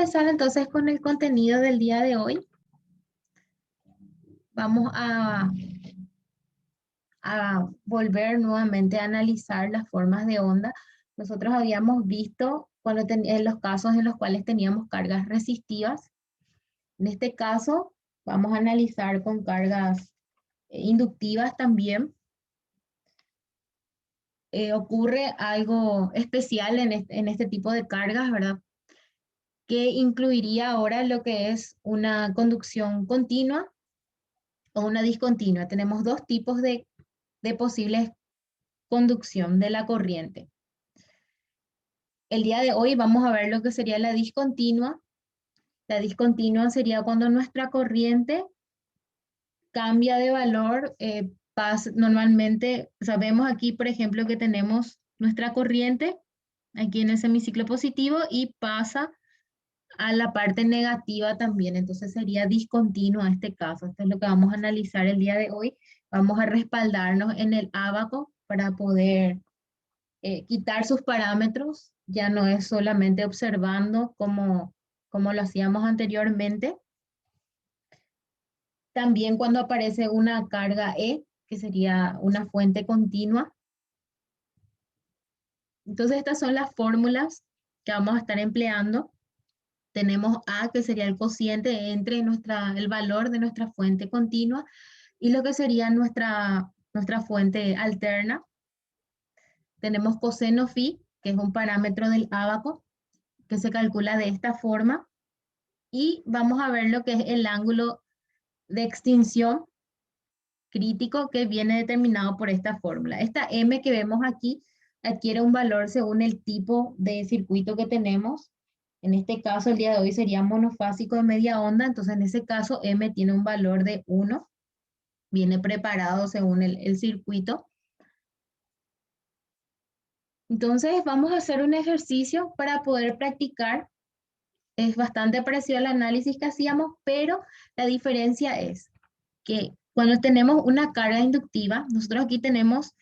Empezar entonces con el contenido del día de hoy. Vamos a volver nuevamente a analizar las formas de onda. Nosotros habíamos visto en los casos en los cuales teníamos cargas resistivas. En este caso, vamos a analizar con cargas inductivas también. Ocurre algo especial en este tipo de cargas, ¿verdad? Que incluiría ahora lo que es una conducción continua o una discontinua. Tenemos dos tipos de posibles conducción de la corriente. El día de hoy vamos a ver lo que sería la discontinua. La discontinua sería cuando nuestra corriente cambia de valor. Normalmente, sabemos aquí, por ejemplo, que tenemos nuestra corriente aquí en el semiciclo positivo y pasa a la parte negativa también. Entonces sería discontinua este caso. Esto es lo que vamos a analizar el día de hoy. Vamos a respaldarnos en el ábaco para poder quitar sus parámetros. Ya no es solamente observando como lo hacíamos anteriormente. También cuando aparece una carga E, que sería una fuente continua. Entonces estas son las fórmulas que vamos a estar empleando. Tenemos A, que sería el cociente entre el valor de nuestra fuente continua y lo que sería nuestra fuente alterna. Tenemos coseno phi, que es un parámetro del ábaco, que se calcula de esta forma. Y vamos a ver lo que es el ángulo de extinción crítico que viene determinado por esta fórmula. Esta M que vemos aquí adquiere un valor según el tipo de circuito que tenemos. En este caso, el día de hoy sería monofásico de media onda, entonces en ese caso M tiene un valor de 1, viene preparado según el circuito. Entonces vamos a hacer un ejercicio para poder practicar. Es bastante parecido al análisis que hacíamos, pero la diferencia es que cuando tenemos una carga inductiva, nosotros aquí tenemos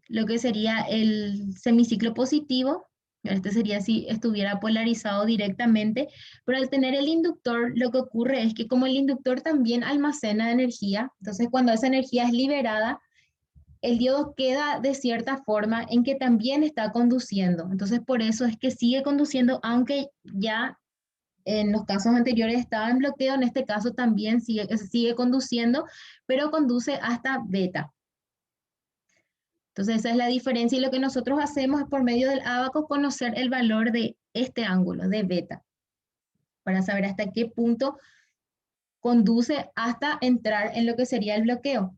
lo que sería el semiciclo positivo. Este sería si estuviera polarizado directamente, pero al tener el inductor, lo que ocurre es que como el inductor también almacena energía, entonces cuando esa energía es liberada, el diodo queda de cierta forma en que también está conduciendo. Entonces por eso es que sigue conduciendo, aunque ya en los casos anteriores estaba en bloqueo, en este caso también sigue conduciendo, pero conduce hasta beta. Entonces esa es la diferencia y lo que nosotros hacemos es por medio del ábaco conocer el valor de este ángulo, de beta, para saber hasta qué punto conduce hasta entrar en lo que sería el bloqueo.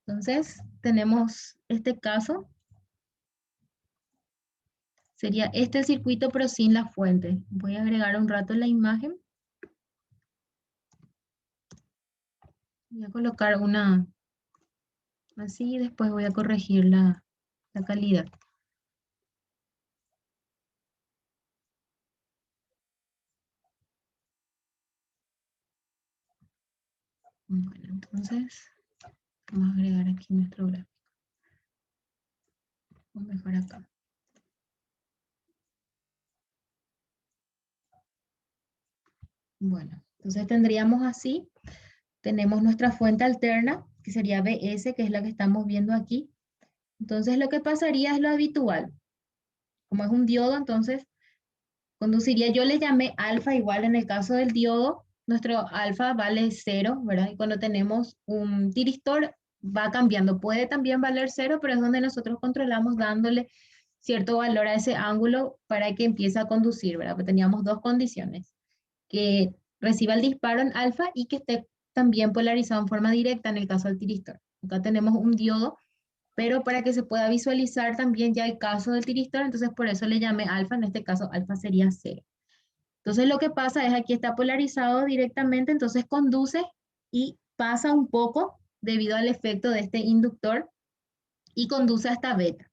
Entonces tenemos este caso, sería este circuito pero sin la fuente. Voy a agregar un rato la imagen. Voy a colocar una así y después voy a corregir la calidad. Bueno, entonces vamos a agregar aquí nuestro gráfico. Vamos mejor acá. Bueno, entonces tendríamos así, tenemos nuestra fuente alterna, que sería BS, que es la que estamos viendo aquí. Entonces lo que pasaría es lo habitual. Como es un diodo, entonces conduciría, yo le llamé alfa igual en el caso del diodo, nuestro alfa vale 0, ¿verdad? Y cuando tenemos un tiristor va cambiando, puede también valer 0, pero es donde nosotros controlamos dándole cierto valor a ese ángulo para que empiece a conducir, ¿verdad? Porque teníamos dos condiciones, que reciba el disparo en alfa y que esté también polarizado en forma directa en el caso del tiristor. Acá tenemos un diodo, pero para que se pueda visualizar también ya el caso del tiristor, entonces por eso le llamé alfa, en este caso alfa sería 0. Entonces lo que pasa es aquí está polarizado directamente, entonces conduce y pasa un poco debido al efecto de este inductor y conduce hasta beta.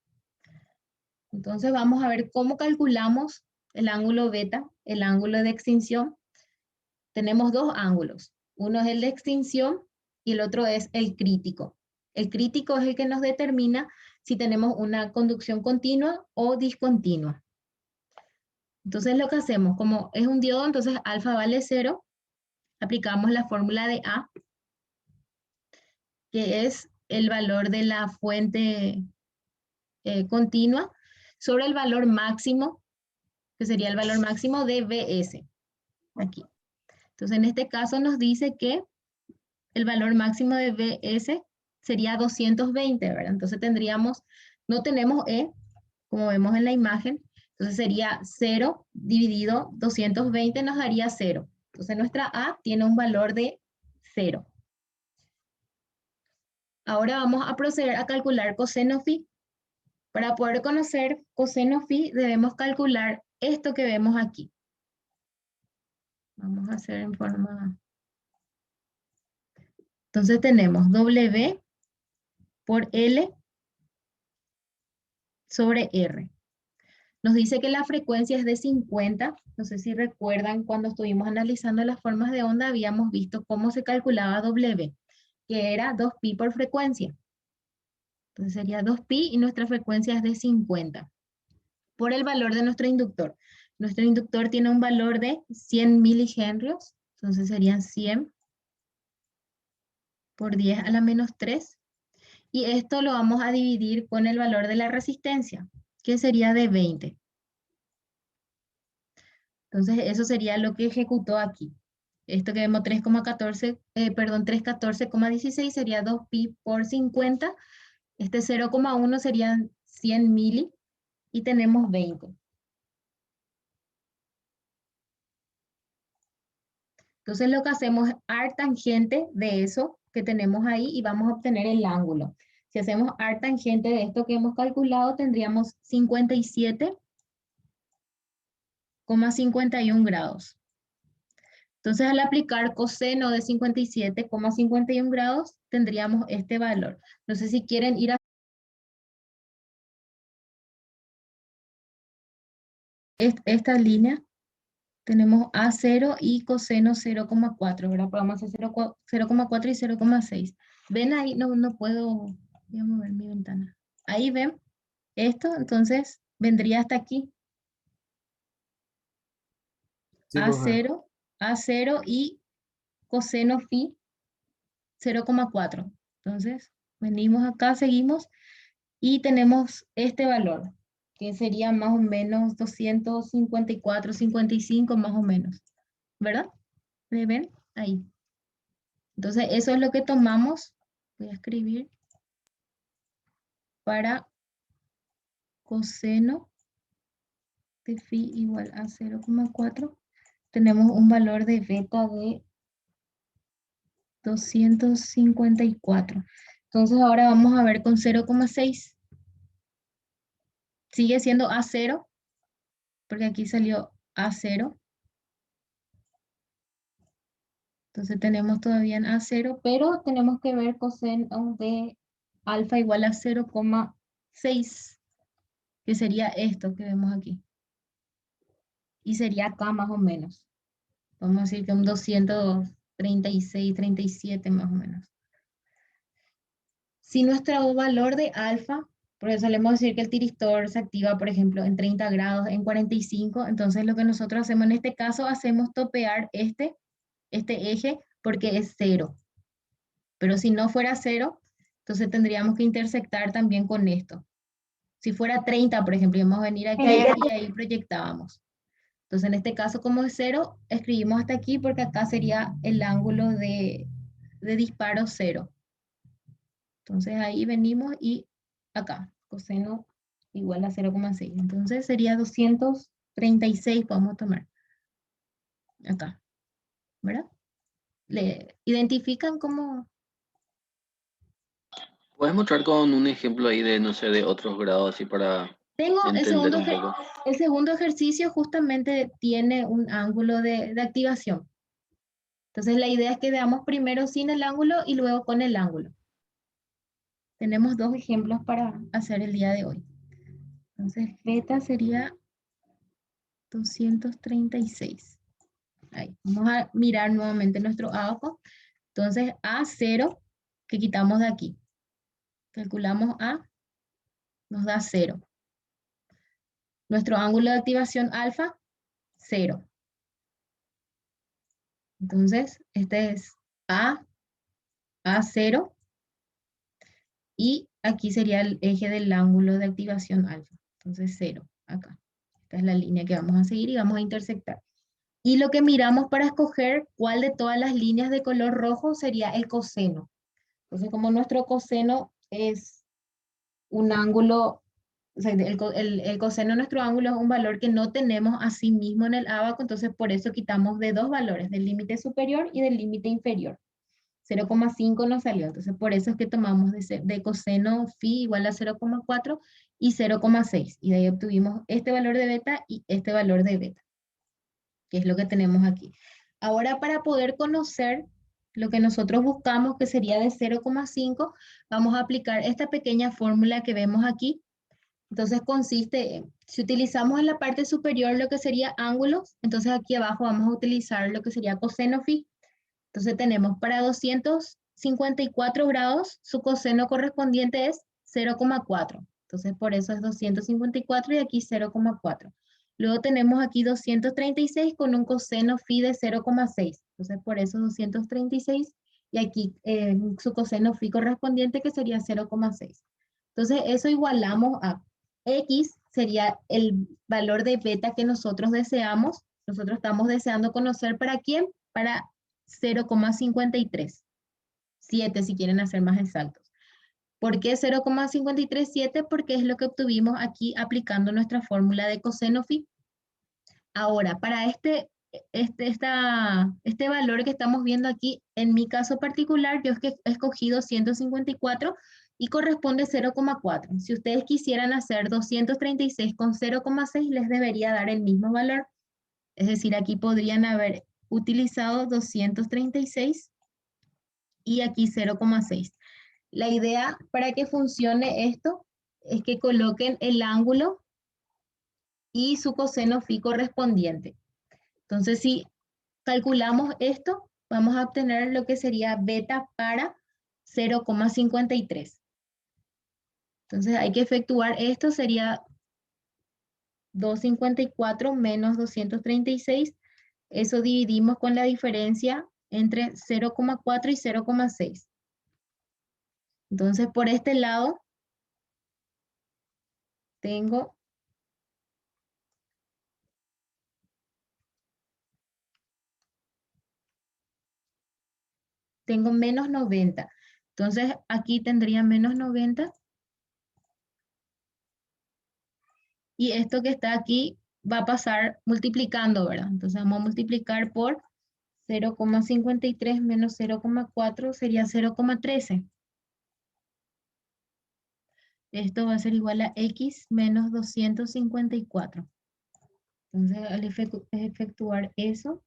Entonces vamos a ver cómo calculamos el ángulo beta, el ángulo de extinción. Tenemos dos ángulos. Uno es el de extinción y el otro es el crítico. El crítico es el que nos determina si tenemos una conducción continua o discontinua. Entonces lo que hacemos, como es un diodo, entonces alfa vale 0, aplicamos la fórmula de A, que es el valor de la fuente continua, sobre el valor máximo, que sería el valor máximo de Vs, aquí. Entonces en este caso nos dice que el valor máximo de Vs sería 220, ¿verdad? Entonces tendríamos, no tenemos E, como vemos en la imagen, entonces sería 0 dividido 220 nos daría 0. Entonces nuestra A tiene un valor de 0. Ahora vamos a proceder a calcular coseno phi. Para poder conocer coseno phi debemos calcular esto que vemos aquí. Vamos a hacer en forma... Entonces tenemos W por L sobre R. Nos dice que la frecuencia es de 50. No sé si recuerdan cuando estuvimos analizando las formas de onda, habíamos visto cómo se calculaba W, que era 2pi por frecuencia. Entonces sería 2pi y nuestra frecuencia es de 50. Por el valor de nuestro inductor. Nuestro inductor tiene un valor de 100 milihenrios. Entonces serían 100 por 10 a la menos 3. Y esto lo vamos a dividir con el valor de la resistencia, que sería de 20. Entonces, eso sería lo que ejecutó aquí. Esto que vemos 3,14, perdón, 314,16 sería 2pi por 50. Este 0,1 serían 100 mili y tenemos 20. Entonces, lo que hacemos es arc tangente de eso que tenemos ahí y vamos a obtener el ángulo. Si hacemos arc tangente de esto que hemos calculado, tendríamos 57,51 grados. Entonces, al aplicar coseno de 57,51 grados, tendríamos este valor. No sé si quieren ir a esta línea. Tenemos A0 y coseno 0,4, ¿verdad? Podemos hacer 0,4 y 0,6. ¿Ven ahí? No, no puedo, voy a mover mi ventana. Ahí ven esto, entonces vendría hasta aquí. Sí, profe. A0, A0 y coseno phi 0,4. Entonces, venimos acá, seguimos y tenemos este valor, que sería más o menos 254, 55 más o menos, ¿verdad? ¿Me ven? Ahí. Entonces, eso es lo que tomamos. Voy a escribir para coseno de phi igual a 0,4. Tenemos un valor de beta de 254. Entonces, ahora vamos a ver con 0,6. Sigue siendo A0, porque aquí salió A0. Entonces tenemos todavía en A0, pero tenemos que ver coseno de alfa igual a 0,6, que sería esto que vemos aquí. Y sería acá más o menos. Vamos a decir que un 236, 37 más o menos. Si nuestro valor de alfa, porque solemos decir que el tiristor se activa, por ejemplo, en 30 grados, en 45, entonces lo que nosotros hacemos en este caso, hacemos topear este eje porque es 0. Pero si no fuera 0, entonces tendríamos que intersectar también con esto. Si fuera 30, por ejemplo, íbamos a venir aquí y ahí proyectábamos. Entonces, en este caso, como es 0, escribimos hasta aquí porque acá sería el ángulo de disparo 0. Entonces, ahí venimos y acá, coseno igual a 0,6. Entonces, sería 236, podemos tomar. Acá, ¿verdad? ¿Le identifican como? ¿Puedes mostrar con un ejemplo ahí de, no sé, de otros grados así para Tengo entender un poco? el segundo ejercicio justamente tiene un ángulo de activación. Entonces la idea es que veamos primero sin el ángulo y luego con el ángulo. Tenemos dos ejemplos para hacer el día de hoy. Entonces beta sería 236. Ahí. Vamos a mirar nuevamente nuestro AOCO. Entonces A0 que quitamos de aquí. Calculamos A, nos da 0. Nuestro ángulo de activación alfa 0. Entonces, este es A0 y aquí sería el eje del ángulo de activación alfa. Entonces 0 acá. Esta es la línea que vamos a seguir y vamos a intersectar. Y lo que miramos para escoger cuál de todas las líneas de color rojo sería el coseno. Entonces, como nuestro coseno es un ángulo, o sea, el coseno de nuestro ángulo es un valor que no tenemos a sí mismo en el ábaco, entonces por eso quitamos de dos valores, del límite superior y del límite inferior. 0,5 nos salió, entonces por eso es que tomamos de coseno phi igual a 0,4 y 0,6. Y de ahí obtuvimos este valor de beta y este valor de beta, que es lo que tenemos aquí. Ahora, para poder conocer lo que nosotros buscamos, que sería de 0,5, vamos a aplicar esta pequeña fórmula que vemos aquí. Entonces consiste en, si utilizamos en la parte superior lo que sería ángulos, entonces aquí abajo vamos a utilizar lo que sería coseno phi. Entonces tenemos para 254 grados, su coseno correspondiente es 0,4. Entonces por eso es 254 y aquí 0,4. Luego tenemos aquí 236 con un coseno phi de 0,6. Entonces por eso 236 y aquí su coseno phi correspondiente que sería 0,6. Entonces eso igualamos a x, sería el valor de beta que nosotros deseamos. Nosotros estamos deseando conocer para quién, para 0,537, 7 si quieren hacer más exactos. ¿Por qué 0,537? Porque es lo que obtuvimos aquí aplicando nuestra fórmula de coseno phi. Ahora, para este valor que estamos viendo aquí, en mi caso particular, yo he escogido 154 y corresponde 0,4. Si ustedes quisieran hacer 236 con 0,6, les debería dar el mismo valor. Es decir, aquí podrían haber utilizado 236 y aquí 0,6. La idea para que funcione esto es que coloquen el ángulo y su coseno phi correspondiente. Entonces, si calculamos esto, vamos a obtener lo que sería beta para 0,53. Entonces, hay que efectuar esto, sería 254 menos 236. Eso dividimos con la diferencia entre 0,4 y 0,6. Entonces, por este lado, tengo menos 90. Entonces, aquí tendría menos 90. Y esto que está aquí va a pasar multiplicando, ¿verdad? Entonces, vamos a multiplicar por 0,53 menos 0,4 sería 0,13. Esto va a ser igual a x menos 254. Entonces, al efectuar eso,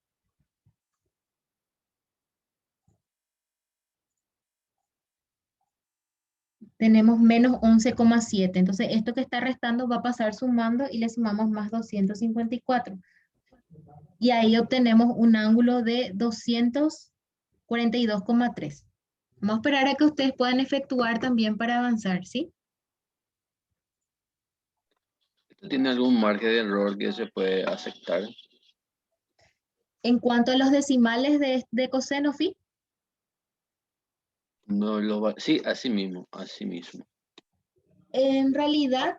tenemos menos 11,7. Entonces, esto que está restando va a pasar sumando y le sumamos más 254. Y ahí obtenemos un ángulo de 242,3. Vamos a esperar a que ustedes puedan efectuar también para avanzar, ¿sí? ¿Esto tiene algún margen de error que se puede aceptar? En cuanto a los decimales de coseno phi, No lo va... Sí, así mismo, así mismo. en realidad,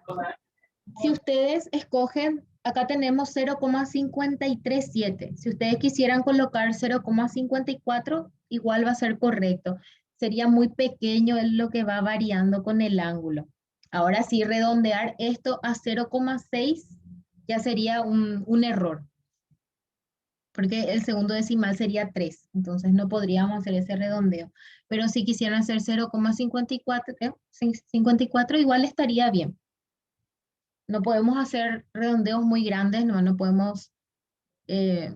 si ustedes escogen, acá tenemos 0,537. Si ustedes quisieran colocar 0,54, igual va a ser correcto. Sería muy pequeño es lo que va variando con el ángulo. Ahora sí, redondear esto a 0,6 ya sería un error, porque el segundo decimal sería 3, entonces no podríamos hacer ese redondeo. Pero si quisieran hacer 0,54, 54 igual estaría bien. No podemos hacer redondeos muy grandes, no podemos eh,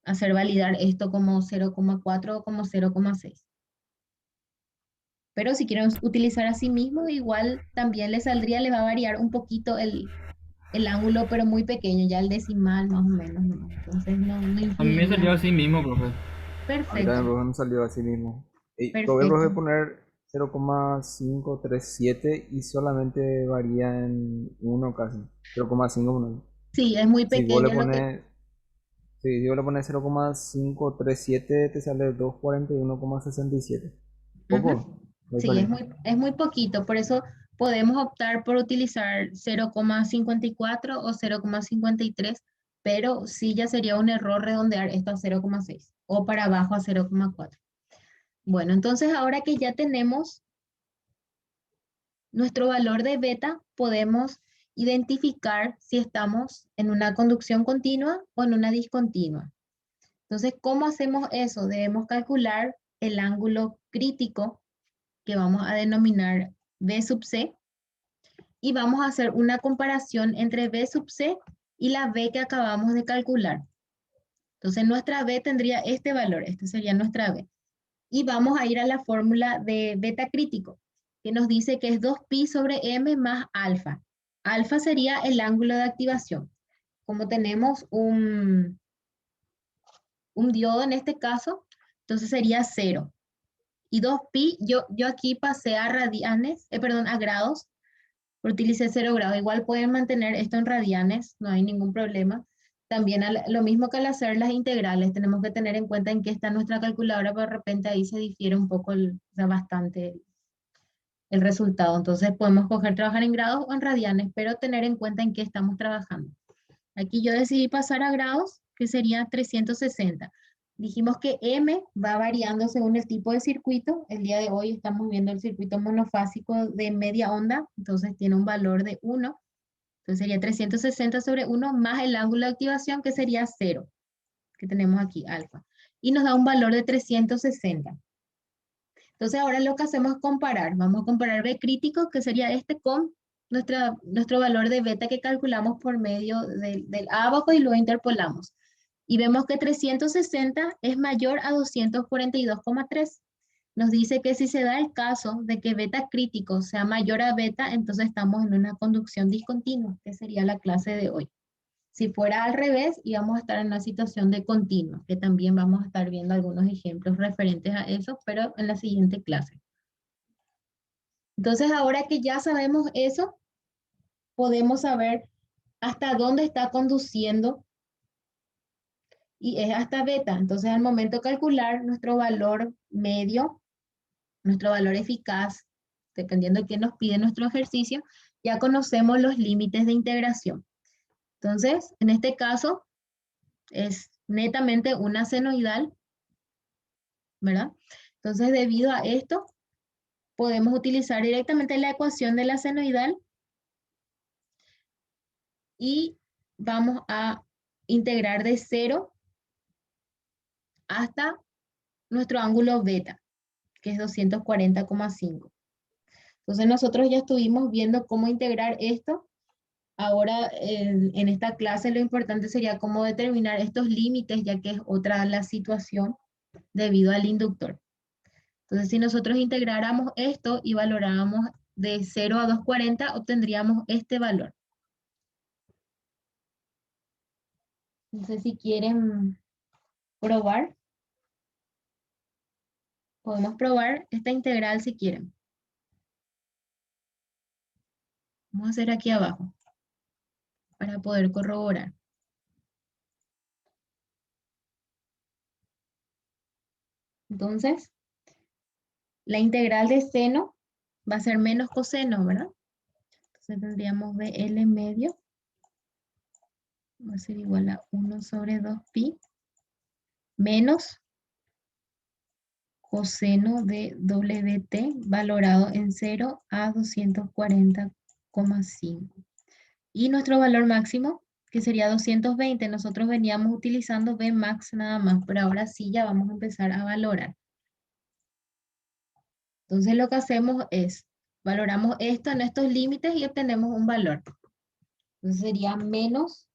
hacer validar esto como 0,4 o como 0,6. Pero si quieren utilizar así mismo, igual también les saldría, les va a variar un poquito el ángulo, pero muy pequeño, ya el decimal más o menos, ¿no? Entonces no A mí me influiría salió así mucho. mismo, profe. A mí también, Perfecto, profe, me salió así mismo. Y lo voy a, perfecto. profe, poner 0,537 y solamente varía en uno casi. 0,5 poner. Sí, es muy Si vos le pequeño lo que... pones Sí, yo le pone 0,537, te sale 241,67. Ujú. Poco, muy Sí, bonito. es muy poquito, por eso podemos optar por utilizar 0,54 o 0,53, pero sí ya sería un error redondear esto a 0,6 o para abajo a 0,4. Bueno, entonces ahora que ya tenemos nuestro valor de beta, podemos identificar si estamos en una conducción continua o en una discontinua. Entonces, ¿cómo hacemos eso? Debemos calcular el ángulo crítico que vamos a denominar B sub C y vamos a hacer una comparación entre B sub C y la B que acabamos de calcular. Entonces, nuestra B tendría este valor, este sería nuestra B. Y vamos a ir a la fórmula de beta crítico, que nos dice que es 2pi sobre m más alfa. Alfa sería el ángulo de activación. Como tenemos un diodo en este caso, entonces sería 0. Y 2pi, yo aquí pasé a radianes, perdón, a grados, utilicé 0 grados. Igual pueden mantener esto en radianes, no hay ningún problema. También lo mismo que al hacer las integrales, tenemos que tener en cuenta en qué está nuestra calculadora, pero de repente ahí se difiere un poco, o sea, bastante el resultado. Entonces podemos coger trabajar en grados o en radianes, pero tener en cuenta en qué estamos trabajando. Aquí yo decidí pasar a grados, que sería 360. Dijimos que M va variando según el tipo de circuito. El día de hoy estamos viendo el circuito monofásico de media onda, entonces tiene un valor de 1. Entonces sería 360 sobre 1 más el ángulo de activación, que sería 0, que tenemos aquí, alfa. Y nos da un valor de 360. Entonces ahora lo que hacemos es comparar. Vamos a comparar B crítico, que sería este, con nuestro valor de beta que calculamos por medio del ábaco y lo interpolamos. Y vemos que 360 es mayor a 242,3. Nos dice que si se da el caso de que beta crítico sea mayor a beta, entonces estamos en una conducción discontinua, que sería la clase de hoy. Si fuera al revés, íbamos a estar en una situación de continua, que también vamos a estar viendo algunos ejemplos referentes a eso, pero en la siguiente clase. Entonces, ahora que ya sabemos eso, podemos saber hasta dónde está conduciendo y es hasta beta. Entonces, al momento de calcular nuestro valor medio, nuestro valor eficaz, dependiendo de qué nos pide nuestro ejercicio, ya conocemos los límites de integración. Entonces, en este caso, es netamente una senoidal, ¿verdad? Entonces, debido a esto, podemos utilizar directamente la ecuación de la senoidal y vamos a integrar de 0 hasta nuestro ángulo beta, que es 240,5. Entonces, nosotros ya estuvimos viendo cómo integrar esto. Ahora, en esta clase, lo importante sería cómo determinar estos límites, ya que es otra la situación debido al inductor. Entonces, si nosotros integráramos esto y valoráramos de 0 a 240, obtendríamos este valor. Entonces, si quieren probar, podemos probar esta integral si quieren. Vamos a hacer aquí abajo para poder corroborar. Entonces, la integral de seno va a ser menos coseno, ¿verdad? Entonces tendríamos BL medio va a ser igual a 1 sobre 2pi menos coseno de WT valorado en 0 a 240,5. Y nuestro valor máximo, que sería 220, nosotros veníamos utilizando Vmax nada más, pero ahora sí ya vamos a empezar a valorar. Entonces lo que hacemos es, valoramos esto en estos límites y obtenemos un valor. Entonces sería menos,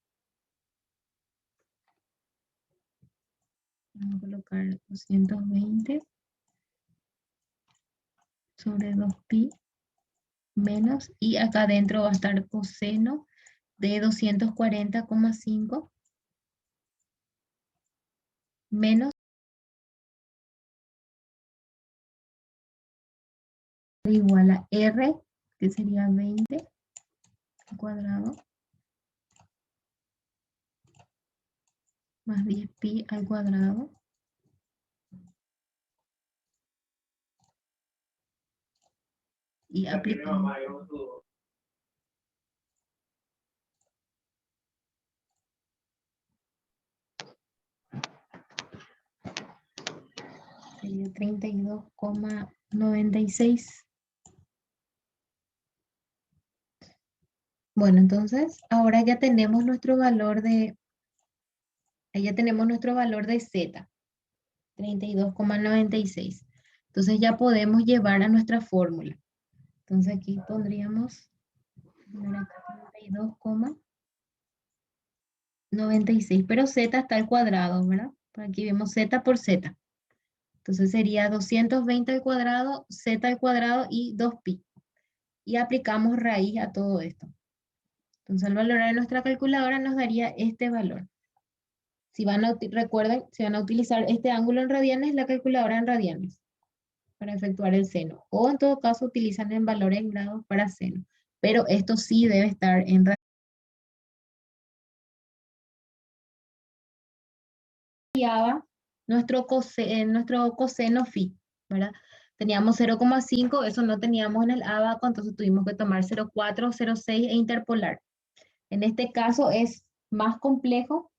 vamos a colocar 220 sobre 2pi menos, y acá adentro va a estar coseno de 240,5 menos igual a R, que sería 20 al cuadrado, más 10 pi al cuadrado. Y aplicamos. Sería 32,96. Bueno, entonces ahora ya tenemos nuestro valor de, ya tenemos nuestro valor de z, 32,96. Entonces ya podemos llevar a nuestra fórmula. Entonces aquí pondríamos 32,96, pero z está al cuadrado, ¿verdad? Por aquí vemos z por z. Entonces sería 220 al cuadrado, z al cuadrado y 2pi. Y aplicamos raíz a todo esto. Entonces al valorar nuestra calculadora nos daría este valor. Si van a, recuerden, si van a utilizar este ángulo en radianes, la calculadora en radianes para efectuar el seno. O en todo caso utilizan en valores en grados para seno. Pero esto sí debe estar en radianes. Nuestro coseno phi, ¿verdad? Teníamos 0,5, eso no teníamos en el abaco, entonces tuvimos que tomar 0,4, 0,6 e interpolar. En este caso es más complejo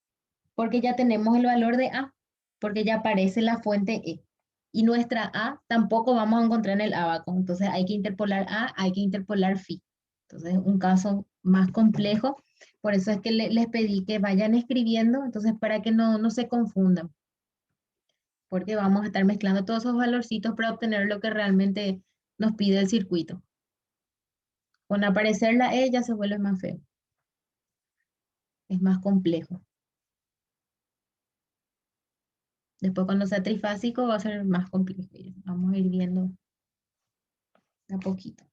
porque ya tenemos el valor de A, porque ya aparece la fuente E. Y nuestra A tampoco vamos a encontrar en el abaco, entonces hay que interpolar A, hay que interpolar phi. Entonces un caso más complejo, por eso es que les pedí que vayan escribiendo, entonces para que no se confundan, porque vamos a estar mezclando todos esos valorcitos para obtener lo que realmente nos pide el circuito. Con aparecer la E ya se vuelve más feo, es más complejo. Después cuando sea trifásico va a ser más complejo. Vamos a ir viendo a poquito.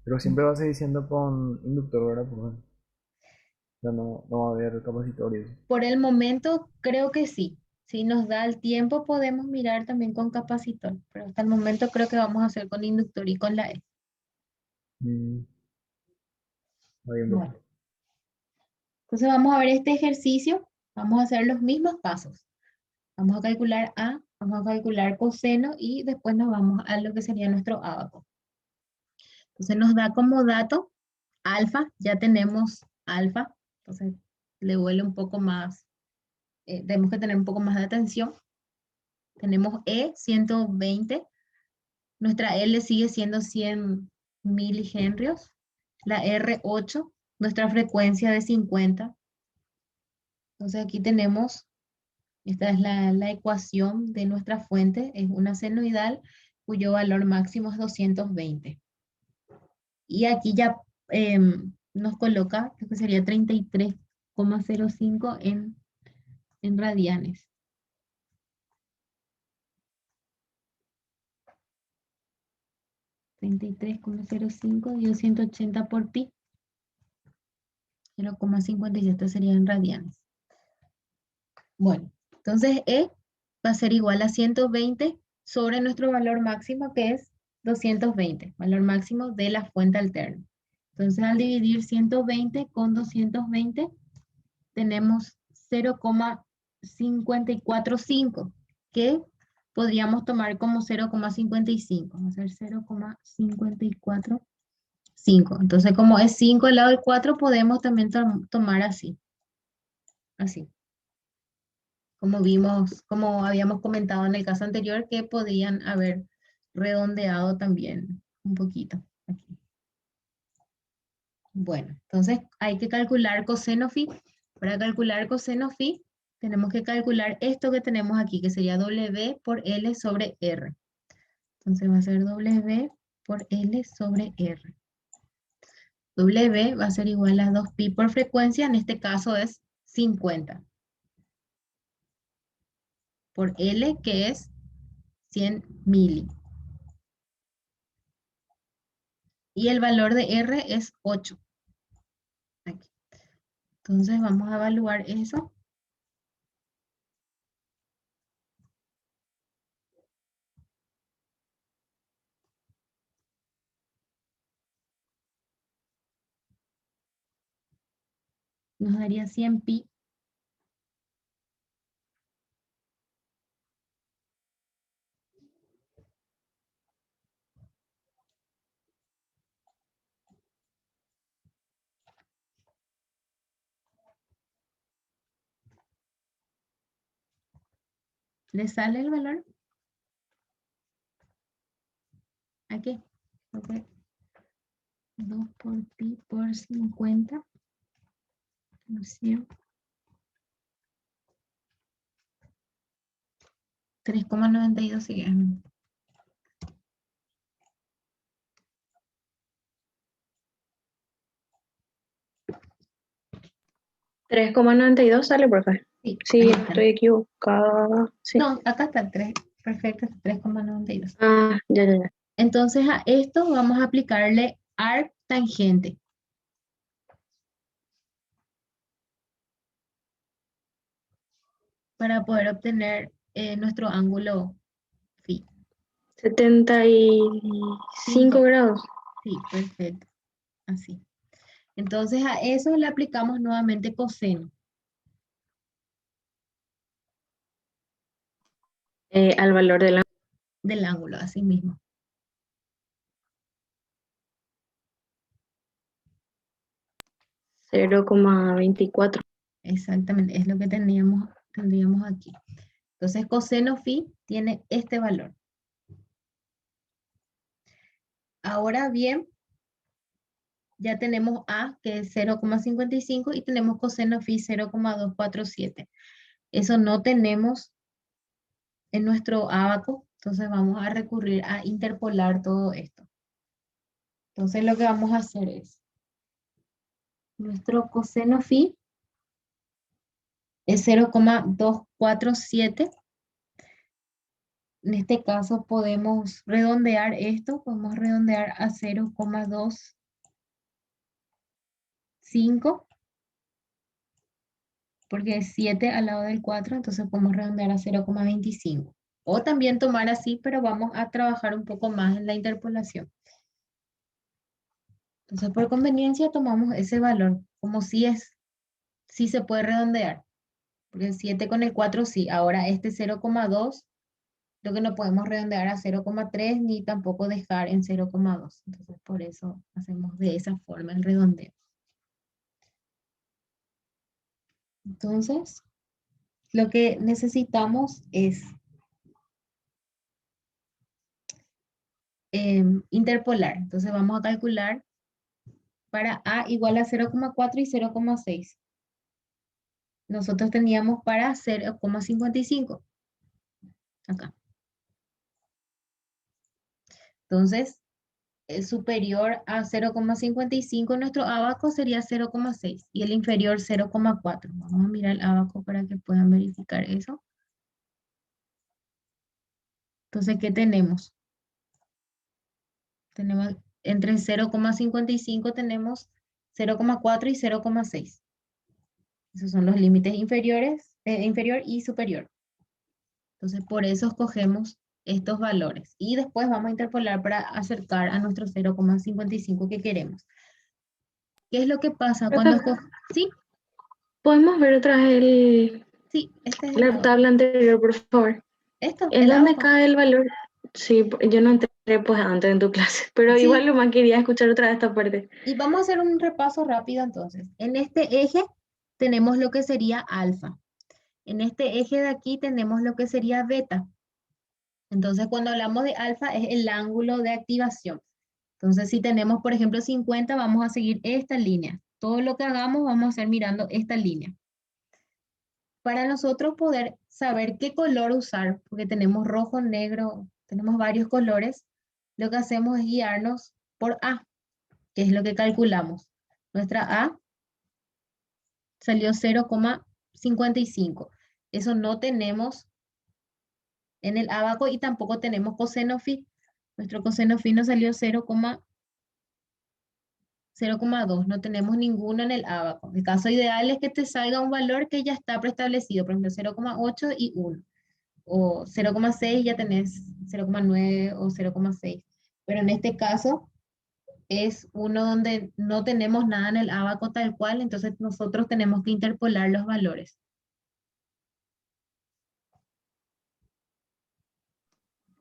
Pero siempre va a seguir siendo con inductor, ¿verdad? Porque ya no va a haber capacitor y eso. Por el momento creo que sí. Si nos da el tiempo podemos mirar también con capacitor, pero hasta el momento creo que vamos a hacer con inductor y con la E. Mm, está bien, profe. Bueno, entonces vamos a ver este ejercicio. Vamos a hacer los mismos pasos. Vamos a calcular A, vamos a calcular coseno y después nos vamos a lo que sería nuestro ábaco. Entonces nos da como dato alfa, ya tenemos alfa, entonces le huele un poco más, tenemos que tener un poco más de atención. Tenemos E, 120, nuestra L sigue siendo 100 milihenrios, la R 8, nuestra frecuencia de 50. Entonces aquí tenemos, esta es la ecuación de nuestra fuente, es una senoidal cuyo valor máximo es 220. Y aquí ya nos coloca lo que sería 33,05 en radianes. 33,05 dividido 180 por pi. 0,57 sería en radianes. Bueno, entonces E va a ser igual a 120 sobre nuestro valor máximo que es 220, valor máximo de la fuente alterna. Entonces al dividir 120 con 220 tenemos 0,545 que podríamos tomar como 0,55. Vamos a hacer 0,545. Entonces como es 5 al lado del 4 podemos también tomar así. Así. Como vimos, como habíamos comentado en el caso anterior, que podían haber redondeado también un poquito aquí. Bueno, entonces hay que calcular coseno phi. Para calcular coseno phi, tenemos que calcular esto que tenemos aquí, que sería W por L sobre R. Entonces va a ser W por L sobre R. W va a ser igual a 2pi por frecuencia, en este caso es 50. Por L, que es 100 mili. Y el valor de R es 8. Aquí. Entonces vamos a evaluar eso. Nos daría 100 pi ¿Le sale el valor? Aquí. Ok. 2 por pi por 50. 3,92 sigue. 3,92 sale, profe. Sí, Sí, ahí está. estoy equivocada. Sí. No, acá está el 3. Perfecto, 3,92. Ah, ya. Entonces a esto vamos a aplicarle arc tangente. Para poder obtener nuestro ángulo phi. 75 grados. Sí, perfecto. Así. Entonces a eso le aplicamos nuevamente coseno. Al valor Del ángulo, así mismo. del 0,24. Exactamente, es lo que tendríamos aquí. Entonces coseno phi tiene este valor. Ahora bien, ya tenemos A, que es 0,55, y tenemos coseno phi 0,247. Eso no tenemos en nuestro ábaco, entonces vamos a recurrir a interpolar todo esto. Entonces lo que vamos a hacer es, nuestro coseno phi es 0,247. En este caso podemos redondear esto, podemos redondear a 0,25, porque es 7 al lado del 4, entonces podemos redondear a 0,25. O también tomar así, pero vamos a trabajar un poco más en la interpolación. Entonces por conveniencia tomamos ese valor, como si se puede redondear, porque el 7 con el 4 sí. Ahora este 0,2, lo que no podemos redondear a 0,3 ni tampoco dejar en 0,2. Entonces por eso hacemos de esa forma el redondeo. Entonces, lo que necesitamos es interpolar. Entonces vamos a calcular para A igual a 0,4 y 0,6. Nosotros teníamos para 0,55. Acá. Entonces, el superior a 0,55, nuestro ábaco sería 0,6 y el inferior 0,4. Vamos a mirar el ábaco para que puedan verificar eso. Entonces, ¿qué tenemos? Tenemos entre 0,55 tenemos 0,4 y 0,6. Esos son los límites inferiores, inferior y superior. Entonces, por eso escogemos estos valores. Y después vamos a interpolar para acercar a nuestro 0,55 que queremos. ¿Qué es lo que pasa cuando ¿Sí? ¿Podemos ver otra vez Sí, este es el la ábaco. tabla anterior, por favor? Esto, ¿En el dónde ábaco. cae el valor? Sí, yo no entré pues antes en tu clase, pero Sí. igual lo más quería escuchar otra vez esta parte. Y vamos a hacer un repaso rápido entonces. En este eje tenemos lo que sería alfa. En este eje de aquí tenemos lo que sería beta. Entonces, cuando hablamos de alfa es el ángulo de activación. Entonces, si tenemos, por ejemplo, 50, vamos a seguir esta línea. Todo lo que hagamos vamos a hacer mirando esta línea. Para nosotros poder saber qué color usar, porque tenemos rojo, negro, tenemos varios colores, lo que hacemos es guiarnos por A, que es lo que calculamos. Nuestra A salió 0,55. Eso no tenemos en el ábaco y tampoco tenemos coseno phi. Nuestro coseno phi nos salió 0,2. No tenemos ninguno en el ábaco. El caso ideal es que te salga un valor que ya está preestablecido, por ejemplo 0,8 y 1. O 0,6 ya tenés 0,9 o 0,6. Pero en este caso es uno donde no tenemos nada en el ábaco tal cual, entonces nosotros tenemos que interpolar los valores.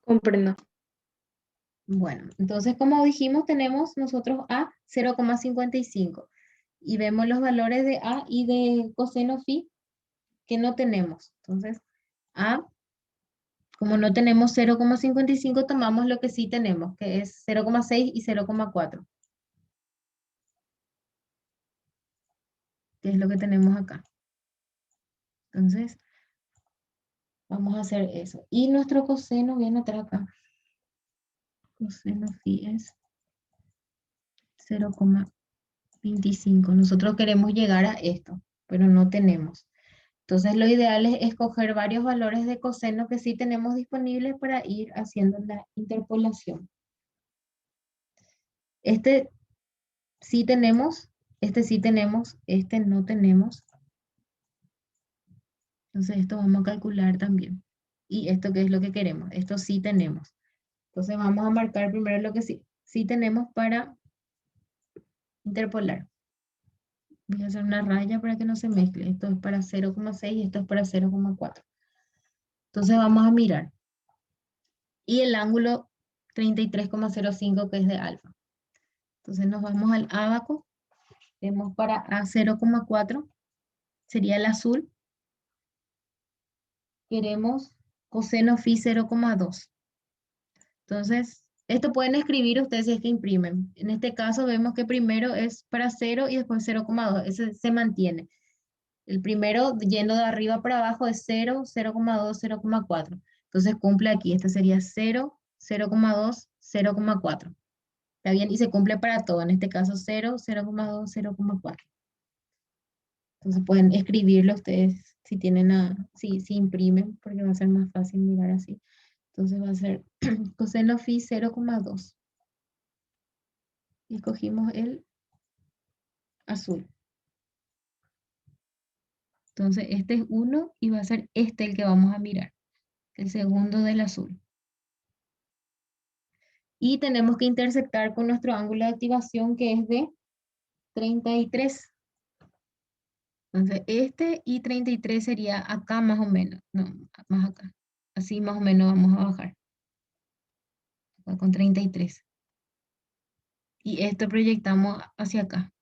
Comprendo. Bueno, entonces como dijimos, tenemos nosotros A 0,55 y vemos los valores de A y de coseno phi que no tenemos. Entonces, A Como no tenemos 0,55, tomamos lo que sí tenemos, que es 0,6 y 0,4. Que es lo que tenemos acá. Entonces, vamos a hacer eso. Y nuestro coseno viene atrás acá. Coseno phi es 0,25. Nosotros queremos llegar a esto, pero no tenemos. Entonces, lo ideal es escoger varios valores de coseno que sí tenemos disponibles para ir haciendo la interpolación. Este sí tenemos, este sí tenemos, este no tenemos. Entonces, esto vamos a calcular también. Y esto que es lo que queremos, esto sí tenemos. Entonces, vamos a marcar primero lo que sí tenemos para interpolar. Voy a hacer una raya para que no se mezcle. Esto es para 0,6 y esto es para 0,4. Entonces, vamos a mirar. Y el ángulo 33,05 que es de alfa. Entonces nos vamos al ábaco, vemos para A 0,4, sería el azul. Queremos coseno phi 0,2. Entonces, esto pueden escribir ustedes si es que imprimen. En este caso vemos que primero es para 0 y después 0,2. Ese se mantiene. El primero yendo de arriba para abajo es 0, 0,2, 0,4. Entonces cumple aquí. Este sería 0, 0,2, 0,4. ¿Está bien? Y se cumple para todo. En este caso 0, 0,2, 0,4. Entonces pueden escribirlo ustedes si tienen si imprimen, porque va a ser más fácil mirar así. Entonces va a ser coseno phi 0,2. Y escogimos el azul. Entonces este es 1 y va a ser este el que vamos a mirar. El segundo del azul. Y tenemos que intersectar con nuestro ángulo de activación que es de 33. Entonces, este y 33 sería acá más o menos. No, más acá. Así más o menos vamos a bajar. Acá con 33. Y esto proyectamos hacia acá.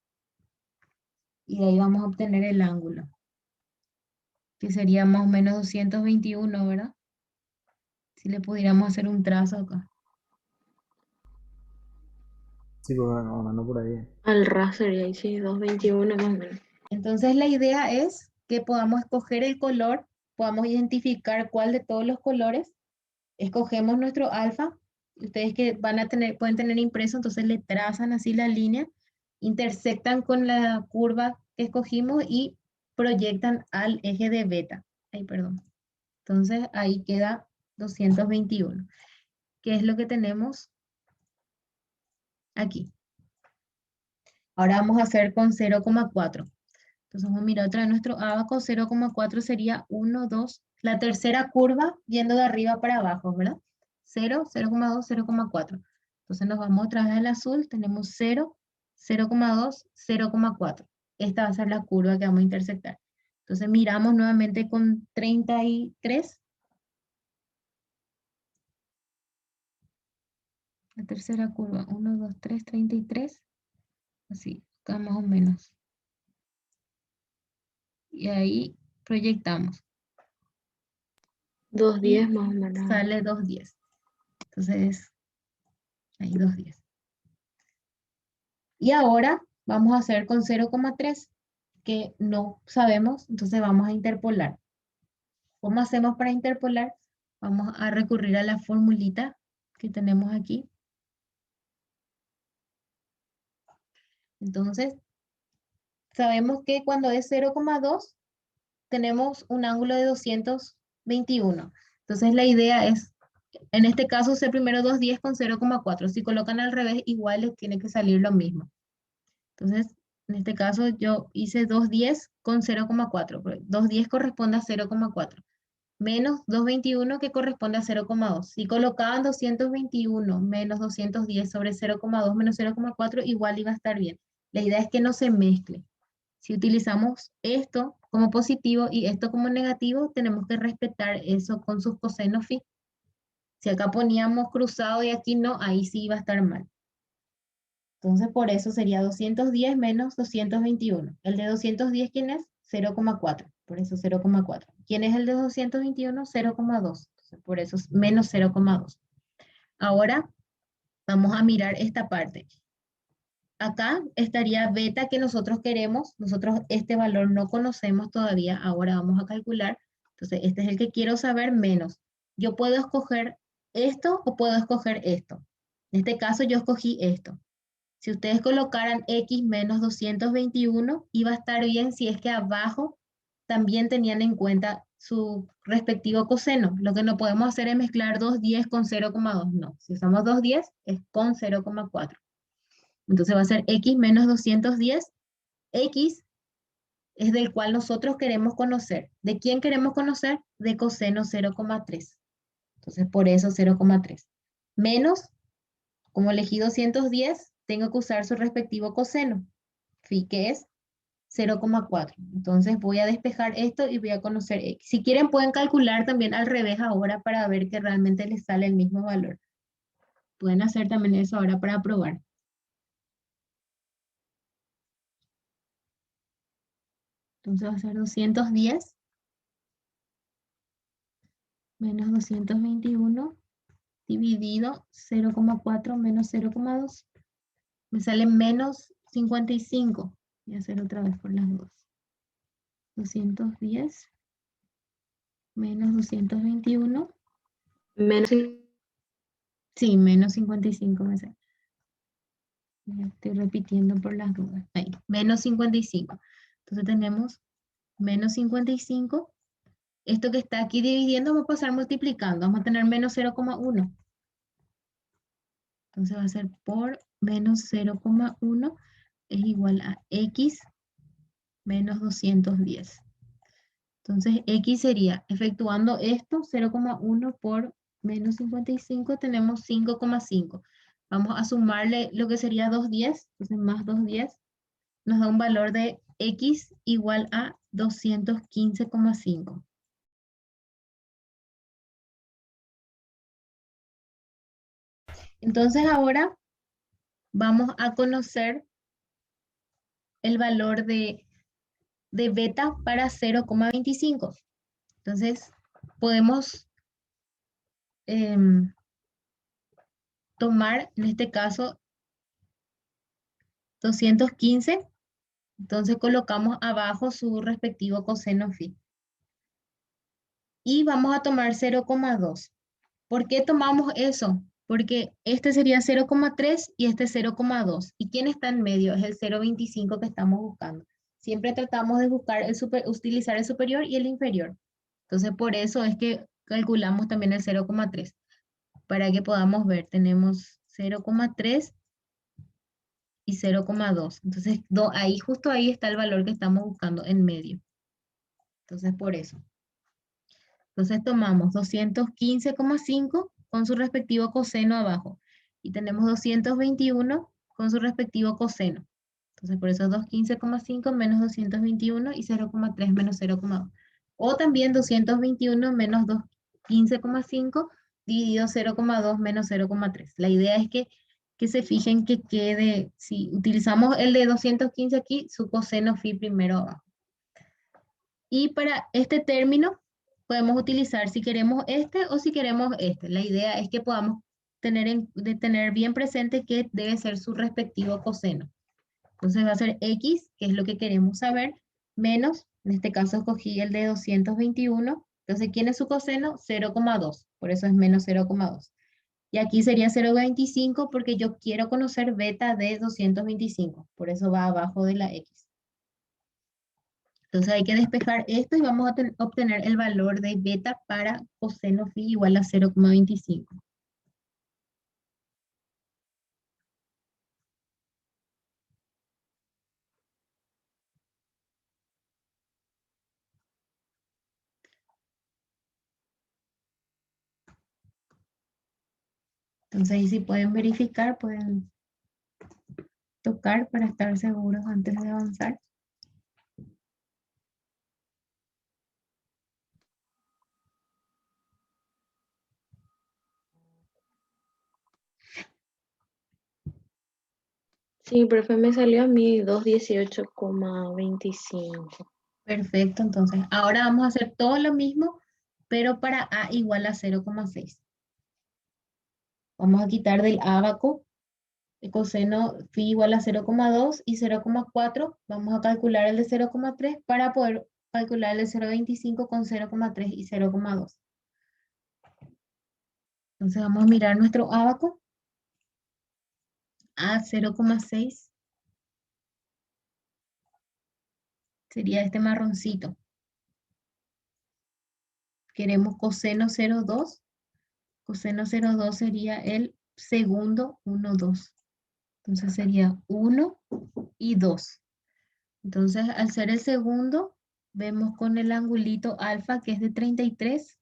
Y de ahí vamos a obtener el ángulo. Que sería más o menos 221, ¿verdad? Si le pudiéramos hacer un trazo acá. Sí, pues más o menos por ahí. Al ras sería ahí, sí, 221 más o menos. Entonces la idea es que podamos escoger el color, podamos identificar cuál de todos los colores, escogemos nuestro alfa, ustedes que van a tener, pueden tener impreso, entonces le trazan así la línea, intersectan con la curva que escogimos y proyectan al eje de beta. Ay, perdón. Entonces ahí queda 221, que es lo que tenemos aquí. Ahora vamos a hacer con 0,4. Entonces vamos a mirar otra vez nuestro abaco, 0,4 sería 1, 2, la tercera curva yendo de arriba para abajo, ¿verdad? 0, 0,2, 0,4. Entonces nos vamos otra vez al azul, tenemos 0, 0,2, 0,4. Esta va a ser la curva que vamos a intersectar. Entonces miramos nuevamente con 33. La tercera curva, 1, 2, 3, 33. Así, acá más o menos. Y ahí proyectamos. 210 más o menos. Sale 210. Entonces, ahí 210. Y ahora vamos a hacer con 0,3, que no sabemos, entonces vamos a interpolar. ¿Cómo hacemos para interpolar? Vamos a recurrir a la formulita que tenemos aquí. Entonces, sabemos que cuando es 0,2, tenemos un ángulo de 221. Entonces, la idea es, en este caso, usé primero 210 con 0,4. Si colocan al revés, igual les tiene que salir lo mismo. Entonces, en este caso yo hice 210 con 0,4. 210 corresponde a 0,4. Menos 221 que corresponde a 0,2. Si colocaban 221 menos 210 sobre 0,2 menos 0,4, igual iba a estar bien. La idea es que no se mezcle. Si utilizamos esto como positivo y esto como negativo, tenemos que respetar eso con sus cosenos phi. Si acá poníamos cruzado y aquí no, ahí sí iba a estar mal. Entonces, por eso sería 210 menos 221. El de 210, ¿quién es? 0,4. Por eso 0,4. ¿Quién es el de 221? 0,2. Por eso es menos 0,2. Ahora vamos a mirar esta parte. Acá estaría beta que nosotros queremos. Nosotros este valor no conocemos todavía. Ahora vamos a calcular. Entonces, este es el que quiero saber menos. Yo puedo escoger esto o puedo escoger esto. En este caso yo escogí esto. Si ustedes colocaran x menos 221, iba a estar bien si es que abajo también tenían en cuenta su respectivo coseno. Lo que no podemos hacer es mezclar 2,10 con 0,2. No, si usamos 2,10 es con 0,4. Entonces va a ser x menos 210. X es del cual nosotros queremos conocer. ¿De quién queremos conocer? De coseno 0,3. Entonces por eso 0,3. Menos, como elegí 210, tengo que usar su respectivo coseno, phi, que es 0,4. Entonces voy a despejar esto y voy a conocer x. Si quieren pueden calcular también al revés ahora para ver que realmente les sale el mismo valor. Pueden hacer también eso ahora para probar. Entonces va a ser 210 menos 221 dividido 0,4 menos 0,2. Me sale menos 55. Voy a hacer otra vez por las dos. 210 menos 221. Menos Sí, menos 55 me sale. Ya estoy repitiendo por las dudas. Ahí, menos 55. Entonces tenemos menos 55. Esto que está aquí dividiendo vamos a pasar multiplicando. Vamos a tener menos 0,1. Entonces va a ser por menos 0,1 es igual a x menos 210. Entonces x sería, efectuando esto, 0,1 por menos 55, tenemos 5,5. Vamos a sumarle lo que sería 210, entonces más 210, nos da un valor de x igual a 215,5. Entonces ahora vamos a conocer el valor de beta para 0,25. Entonces podemos tomar en este caso 215. Entonces colocamos abajo su respectivo coseno phi. Y vamos a tomar 0,2. ¿Por qué tomamos eso? Porque este sería 0,3 y este 0,2. ¿Y quién está en medio? Es el 0,25 que estamos buscando. Siempre tratamos de buscar utilizar el superior y el inferior. Entonces por eso es que calculamos también el 0,3. Para que podamos ver, tenemos 0,3 y 0,2. Entonces ahí, justo ahí está el valor que estamos buscando en medio. Entonces por eso. Entonces tomamos 215,5 con su respectivo coseno abajo. Y tenemos 221 con su respectivo coseno. Entonces por eso 215,5 menos 221 y 0,3 menos 0,2. O también 221 menos 215,5 dividido 0,2 menos 0,3. La idea es que se fijen que quede, si utilizamos el de 215 aquí, su coseno phi primero abajo. Y para este término podemos utilizar si queremos este o si queremos este. La idea es que podamos tener bien presente que debe ser su respectivo coseno. Entonces va a ser x, que es lo que queremos saber, menos, en este caso escogí el de 221. Entonces, ¿quién es su coseno? 0,2. Por eso es menos 0,2. Y aquí sería 0,25 porque yo quiero conocer beta de 225. Por eso va abajo de la x. Entonces hay que despejar esto y vamos a obtener el valor de beta para coseno phi igual a 0,25. Entonces ahí si pueden verificar, pueden tocar para estar seguros antes de avanzar. Sí, profe, me salió a mí 218,25. Perfecto, entonces ahora vamos a hacer todo lo mismo, pero para A igual a 0,6. Vamos a quitar del ábaco el coseno phi igual a 0,2 y 0,4. Vamos a calcular el de 0,3 para poder calcular el de 0,25 con 0,3 y 0,2. Entonces vamos a mirar nuestro ábaco. A 0,6 sería este marroncito. Queremos coseno 0,2. Coseno 0,2 sería el segundo 1, 2. Entonces sería 1 y 2. Entonces al ser el segundo, vemos con el angulito alfa que es de 33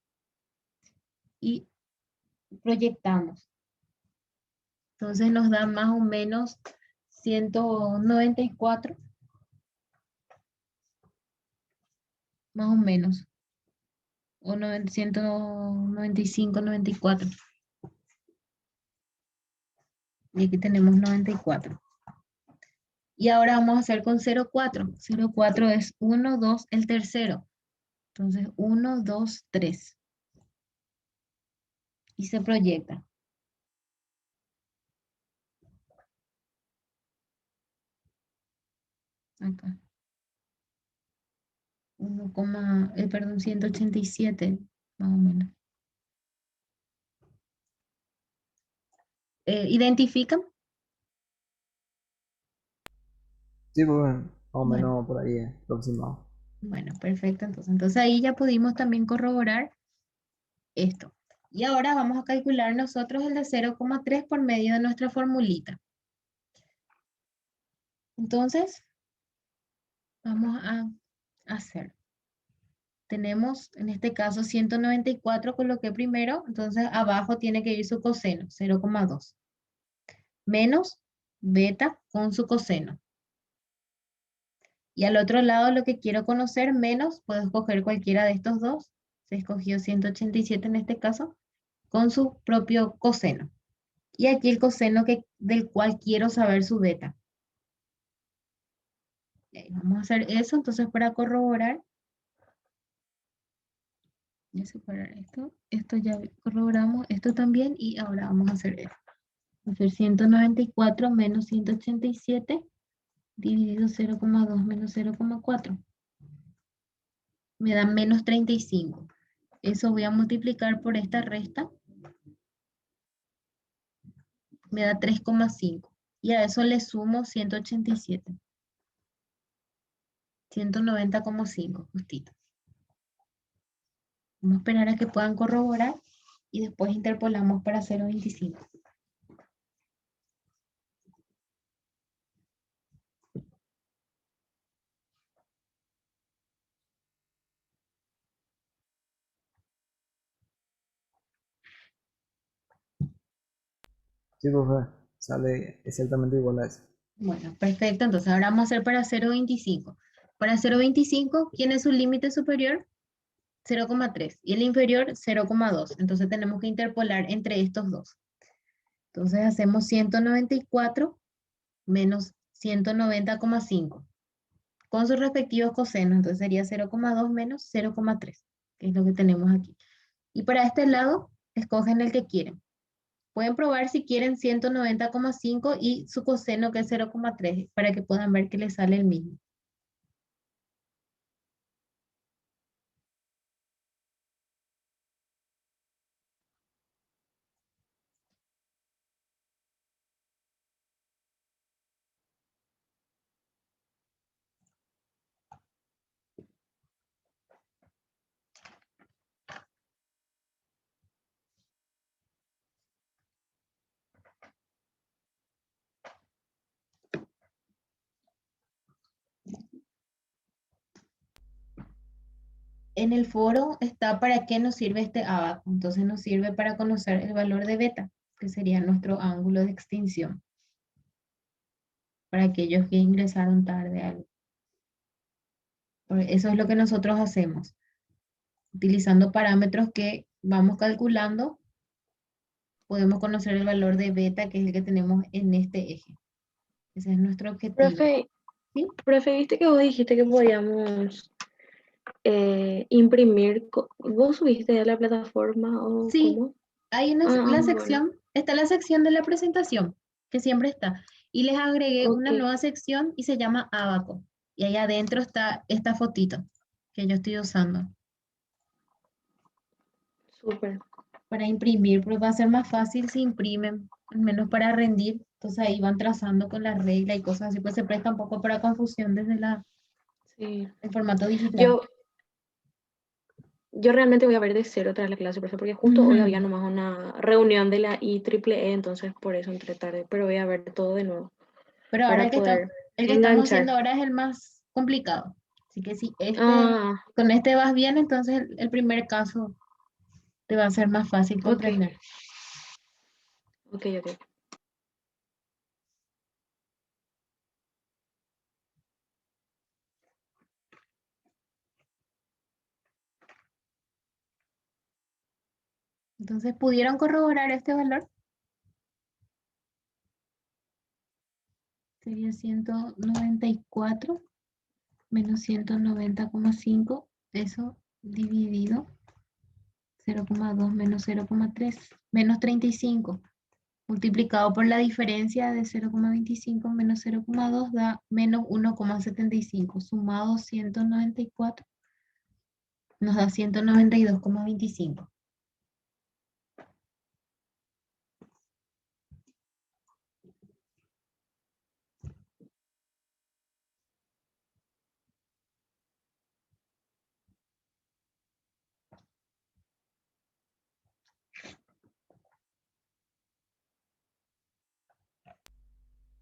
y proyectamos. Entonces nos da más o menos 194. Más o menos. O 195, 94. Y aquí tenemos 94. Y ahora vamos a hacer con 0,4. 0,4 es 1, 2, el tercero. Entonces 1, 2, 3. Y se proyecta. Acá. 187, más o menos. ¿Identifican? Sí, pues más o Bueno, menos por ahí, aproximado. bueno, perfecto. Entonces ahí ya pudimos también corroborar esto. Y ahora vamos a calcular nosotros el de 0,3 por medio de nuestra formulita. Entonces, vamos a hacer. Tenemos, en este caso, 194, coloqué primero, entonces abajo tiene que ir su coseno, 0,2. Menos beta con su coseno. Y al otro lado lo que quiero conocer, menos, puedo escoger cualquiera de estos dos. Se escogió 187 en este caso, con su propio coseno. Y aquí el coseno del cual quiero saber su beta. Vamos a hacer eso, entonces para corroborar. Voy a separar esto. Esto ya corroboramos, esto también, y ahora vamos a hacer esto. Hacer 194 menos 187 dividido 0,2 menos 0,4. Me da menos 35. Eso voy a multiplicar por esta resta. Me da 3,5. Y a eso le sumo 187. 190,5, justito. Vamos a esperar a que puedan corroborar y después interpolamos para 0,25. Sí, pues sale exactamente igual a eso. Bueno, perfecto. Entonces ahora vamos a hacer para 0,25. Para 0,25, ¿quién es su límite superior? 0,3 y el inferior 0,2. Entonces tenemos que interpolar entre estos dos. Entonces hacemos 194 menos 190,5 con sus respectivos cosenos. Entonces sería 0,2 menos 0,3, que es lo que tenemos aquí. Y para este lado, escogen el que quieren. Pueden probar si quieren 190,5 y su coseno que es 0,3 para que puedan ver que les sale el mismo. En el foro está para qué nos sirve este abaco. Entonces nos sirve para conocer el valor de beta, que sería nuestro ángulo de extinción. Para aquellos que ingresaron tarde. Eso es lo que nosotros hacemos. Utilizando parámetros que vamos calculando, podemos conocer el valor de beta, que es el que tenemos en este eje. Ese es nuestro objetivo. Profe, ¿Sí? profe, viste que vos dijiste que podíamos imprimir. ¿Vos subiste a la plataforma o Sí, cómo? hay una, Ah, la bueno, sección, está la sección de la presentación, que siempre está. Y les agregué ok, una nueva sección y se llama Abaco. Y ahí adentro está esta fotito que yo estoy usando súper. para imprimir, porque va a ser más fácil si imprimen, al menos para rendir. Entonces ahí van trazando con la regla y cosas así, pues se presta un poco para confusión desde Sí. el formato digital. Yo, yo realmente voy a ver de cero tras la clase, profe, porque justo hoy había Ujú. nomás una reunión de la IEEE, entonces por eso entré tarde, pero voy a ver todo de nuevo Pero ahora para poder el que estamos haciendo enganchar. ahora es el más complicado. Así que si Ah, con este vas bien, entonces el primer caso te va a ser más fácil ok, comprender. ok, ok. Entonces, ¿pudieron corroborar este valor? Sería 194 menos 190,5. Eso dividido 0,2 menos 0,3 menos 35. Multiplicado por la diferencia de 0,25 menos 0,2 da menos 1,75. Sumado 194 nos da 192,25.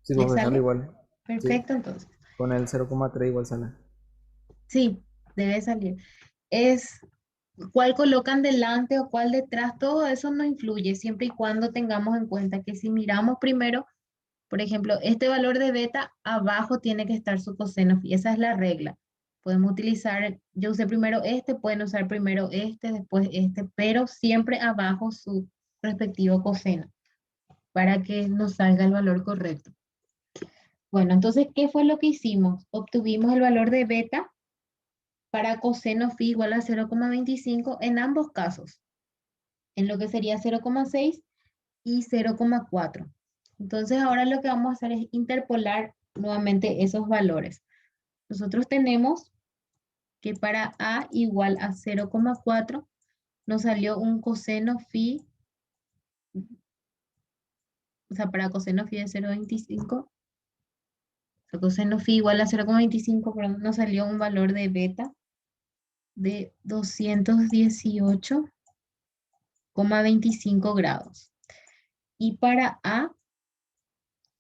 Sí, ¿Les pues sale sale? igual. Sí, Perfecto, entonces. con el 0,3 igual sale. Sí, debe salir. Es cuál colocan delante o cuál detrás, todo eso no influye, siempre y cuando tengamos en cuenta que si miramos primero, por ejemplo, este valor de beta, abajo tiene que estar su coseno phi, esa es la regla. Podemos utilizar, yo usé primero este, pueden usar primero este, después este, pero siempre abajo su respectivo coseno para que nos salga el valor correcto. Bueno, entonces, ¿qué fue lo que hicimos? Obtuvimos el valor de beta para coseno phi igual a 0,25 en ambos casos, en lo que sería 0,6 y 0,4. Entonces ahora lo que vamos a hacer es interpolar nuevamente esos valores. Nosotros tenemos que para A igual a 0,4 nos salió un coseno phi, o sea, para coseno phi de 0,25, o sea, coseno phi igual a 0,25, pero nos salió un valor de beta de 218,25 grados. Y para A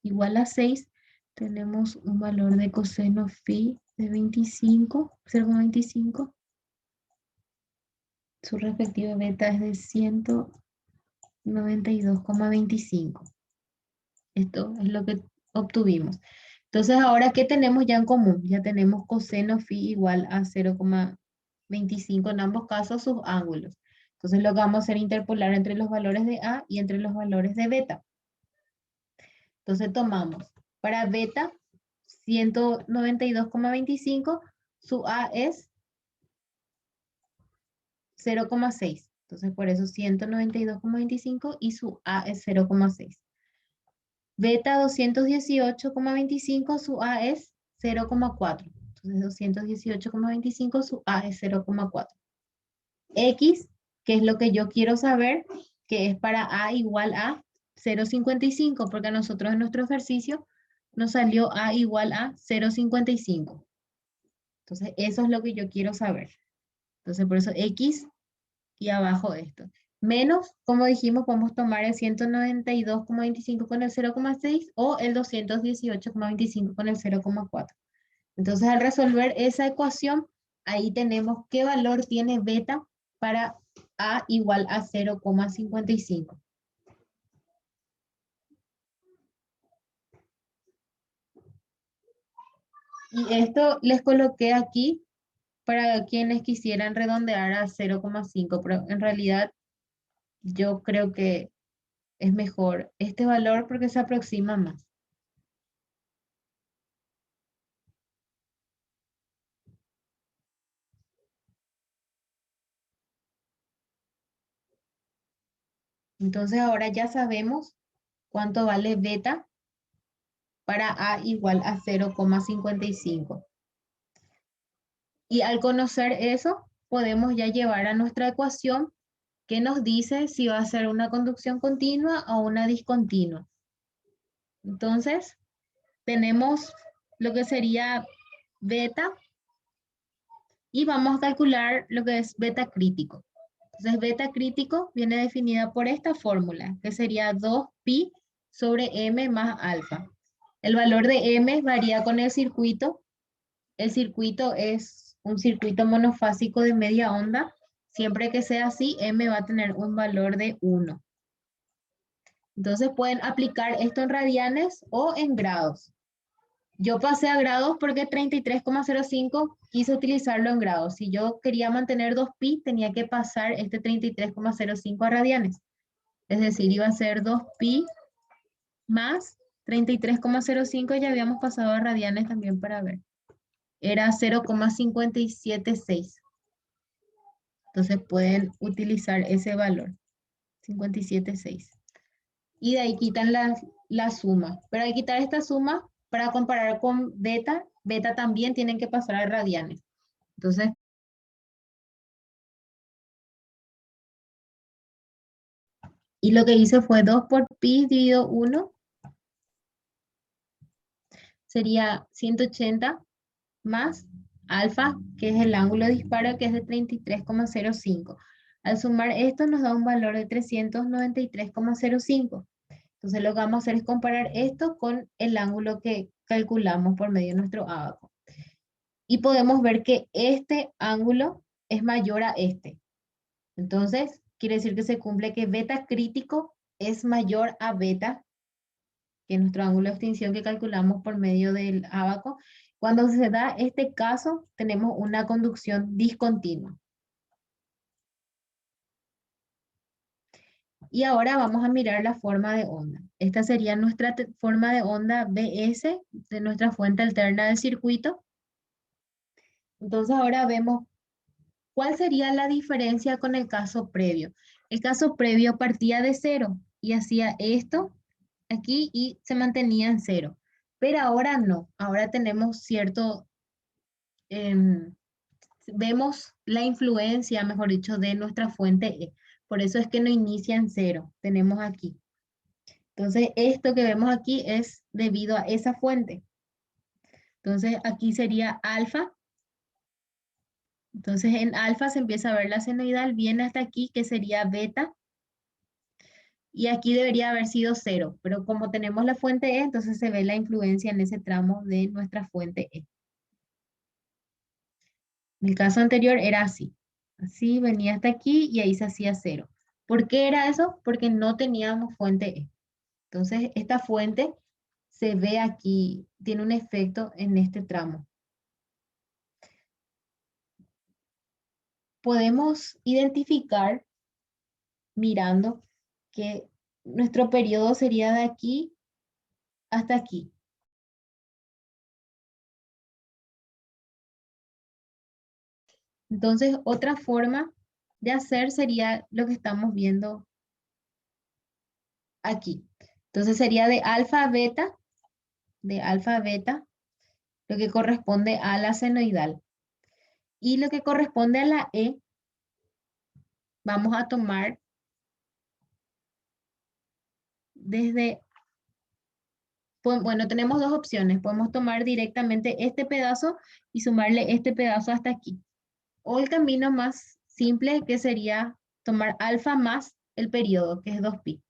igual a 6, tenemos un valor de coseno phi de 25, 0,25. Su respectivo beta es de 192,25. Esto es lo que obtuvimos. Entonces, ahora, ¿qué tenemos ya en común? Ya tenemos coseno phi igual a 0,25 en ambos casos sus ángulos. Entonces, lo que vamos a hacer es interpolar entre los valores de A y entre los valores de beta. Entonces, tomamos para beta 192,25, su A es 0,6. Entonces, por eso 192,25 y su A es 0,6. Beta 218,25, su A es 0,4. Entonces, 218,25, su A es 0,4. X, que es lo que yo quiero saber, que es para A igual a 0,55, porque a nosotros en nuestro ejercicio nos salió A igual a 0,55. Entonces, eso es lo que yo quiero saber. Entonces, por eso X y abajo esto. Menos, como dijimos, podemos tomar el 192,25 con el 0,6 o el 218,25 con el 0,4. Entonces, al resolver esa ecuación, ahí tenemos qué valor tiene beta para A igual a 0,55. Y esto les coloqué aquí para quienes quisieran redondear a 0,5, pero en realidad yo creo que es mejor este valor porque se aproxima más. Entonces ahora ya sabemos cuánto vale beta para A igual a 0,55. Y al conocer eso, podemos ya llevar a nuestra ecuación que nos dice si va a ser una conducción continua o una discontinua. Entonces, tenemos lo que sería beta y vamos a calcular lo que es beta crítico. Entonces, beta crítico viene definida por esta fórmula, que sería 2pi sobre m más alfa. El valor de m varía con el circuito. El circuito es un circuito monofásico de media onda. Siempre que sea así, m va a tener un valor de 1. Entonces pueden aplicar esto en radianes o en grados. Yo pasé a grados porque 33,05 quise utilizarlo en grados. Si yo quería mantener 2pi, tenía que pasar este 33,05 a radianes. Es decir, iba a ser 2pi más 33,05, ya habíamos pasado a radianes también para ver. Era 0,576. Entonces pueden utilizar ese valor, 576. Y de ahí quitan la suma. Pero al quitar esta suma, para comparar con beta, beta también tienen que pasar a radianes. Entonces, y lo que hice fue 2 por pi dividido 1, sería 180 más alfa, que es el ángulo de disparo, que es de 33,05. Al sumar esto nos da un valor de 393,05. Entonces lo que vamos a hacer es comparar esto con el ángulo que calculamos por medio de nuestro ábaco. Y podemos ver que este ángulo es mayor a este. Entonces, quiere decir que se cumple que beta crítico es mayor a beta, que es nuestro ángulo de extinción que calculamos por medio del ábaco. Cuando se da este caso, tenemos una conducción discontinua. Y ahora vamos a mirar la forma de onda. Esta sería nuestra forma de onda BS de nuestra fuente alterna del circuito. Entonces ahora vemos cuál sería la diferencia con el caso previo. El caso previo partía de 0 y hacía esto aquí y se mantenía en 0. Pero ahora no, ahora tenemos vemos la influencia, mejor dicho, de nuestra fuente E. Por eso es que no inicia en 0, tenemos aquí. Entonces, esto que vemos aquí es debido a esa fuente. Entonces, aquí sería alfa. Entonces, en alfa se empieza a ver la senoidal, viene hasta aquí, que sería beta. Y aquí debería haber sido 0, pero como tenemos la fuente E, entonces se ve la influencia en ese tramo de nuestra fuente E. En el caso anterior era así. Así venía hasta aquí y ahí se hacía 0. ¿Por qué era eso? Porque no teníamos fuente E. Entonces, esta fuente se ve aquí, tiene un efecto en este tramo. Podemos identificar mirando que nuestro periodo sería de aquí hasta aquí. Entonces, otra forma de hacer sería lo que estamos viendo aquí. Entonces, sería de alfa a beta, lo que corresponde a la senoidal. Y lo que corresponde a la E, vamos a tomar desde, bueno, tenemos dos opciones. Podemos tomar directamente este pedazo y sumarle este pedazo hasta aquí. O el camino más simple, que sería tomar alfa más el periodo, que es 2pi.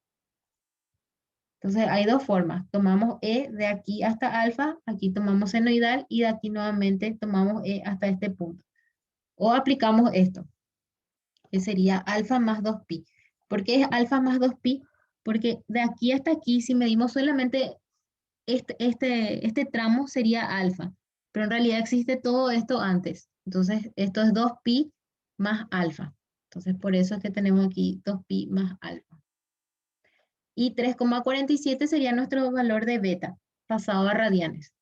Entonces hay dos formas. Tomamos E de aquí hasta alfa, aquí tomamos senoidal y de aquí nuevamente tomamos E hasta este punto. O aplicamos esto, que sería alfa más 2pi. ¿Por qué es alfa más 2pi? Porque de aquí hasta aquí, si medimos solamente este tramo, sería alfa. Pero en realidad existe todo esto antes. Entonces esto es 2pi más alfa. Entonces por eso es que tenemos aquí 2pi más alfa. Y 3,47 sería nuestro valor de beta, pasado a radianes.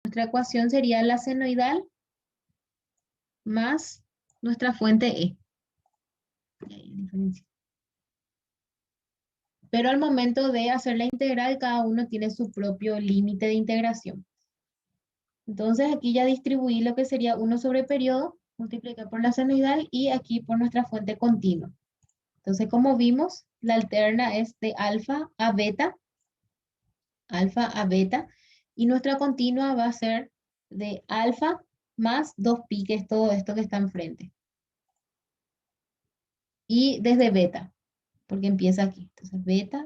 Nuestra ecuación sería la senoidal más nuestra fuente E. Ahí hay diferencia. Pero al momento de hacer la integral, cada uno tiene su propio límite de integración. Entonces aquí ya distribuí lo que sería 1 sobre periodo, multiplicar por la senoidal y aquí por nuestra fuente continua. Entonces, como vimos, la alterna es de alfa a beta, y nuestra continua va a ser de alfa más 2pi, que es todo esto que está enfrente. Y desde beta, porque empieza aquí. Entonces, beta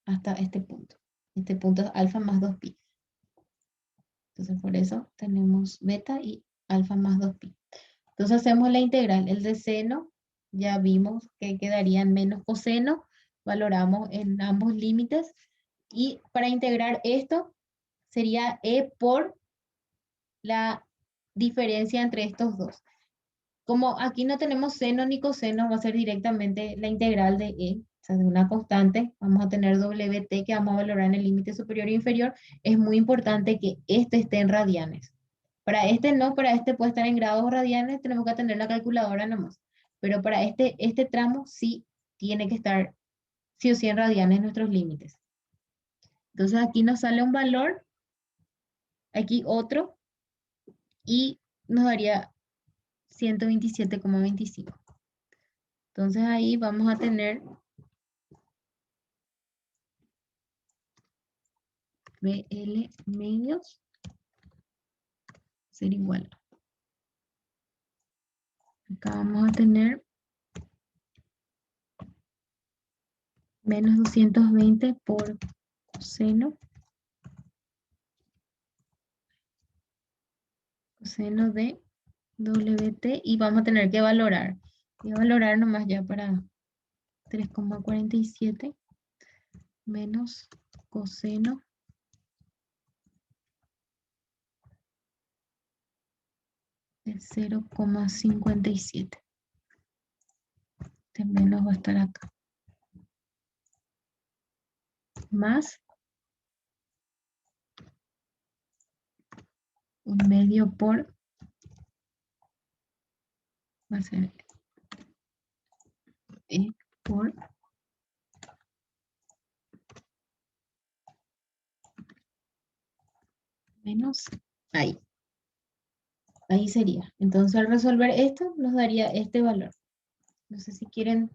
hasta este punto. Este punto es alfa más 2pi. Entonces, por eso tenemos beta y alfa más 2pi. Entonces, hacemos la integral. El de seno, ya vimos que quedarían menos coseno. Valoramos en ambos límites. Y para integrar esto, sería e por la diferencia entre estos dos. Como aquí no tenemos seno ni coseno, va a ser directamente la integral de e, o sea, de una constante. Vamos a tener wt que vamos a valorar en el límite superior e inferior. Es muy importante que este esté en radianes. Para este no, para este puede estar en grados radianes, tenemos que tener la calculadora nomás. Pero para este tramo sí tiene que estar sí o sí en radianes nuestros límites. Entonces aquí nos sale un valor, aquí otro, y nos daría 127,25. Entonces ahí vamos a tener BL medios ser igual. Acá vamos a tener menos 220 por coseno de WT y vamos a tener que valorar. Voy a valorar nomás ya para 3,47 menos coseno de 0,57. Este menos va a estar acá. Más un medio por, va a ser E por menos ahí. Ahí sería. Entonces al resolver esto nos daría este valor. No sé si quieren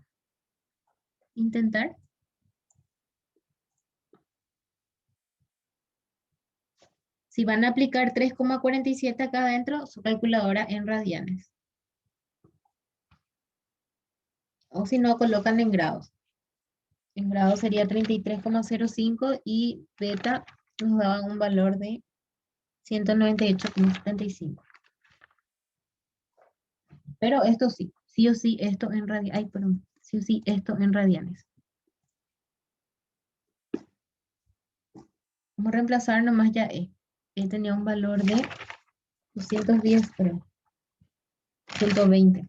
intentar. Si van a aplicar 3,47 acá adentro, su calculadora en radianes. O si no, colocan en grados. En grados sería 33,05 y beta nos daba un valor de 198,75. Pero esto sí o sí, esto en radianes. Ay, perdón, sí o sí, esto en radianes. Vamos a reemplazar nomás ya E. E tenía un valor de 210, pero 120.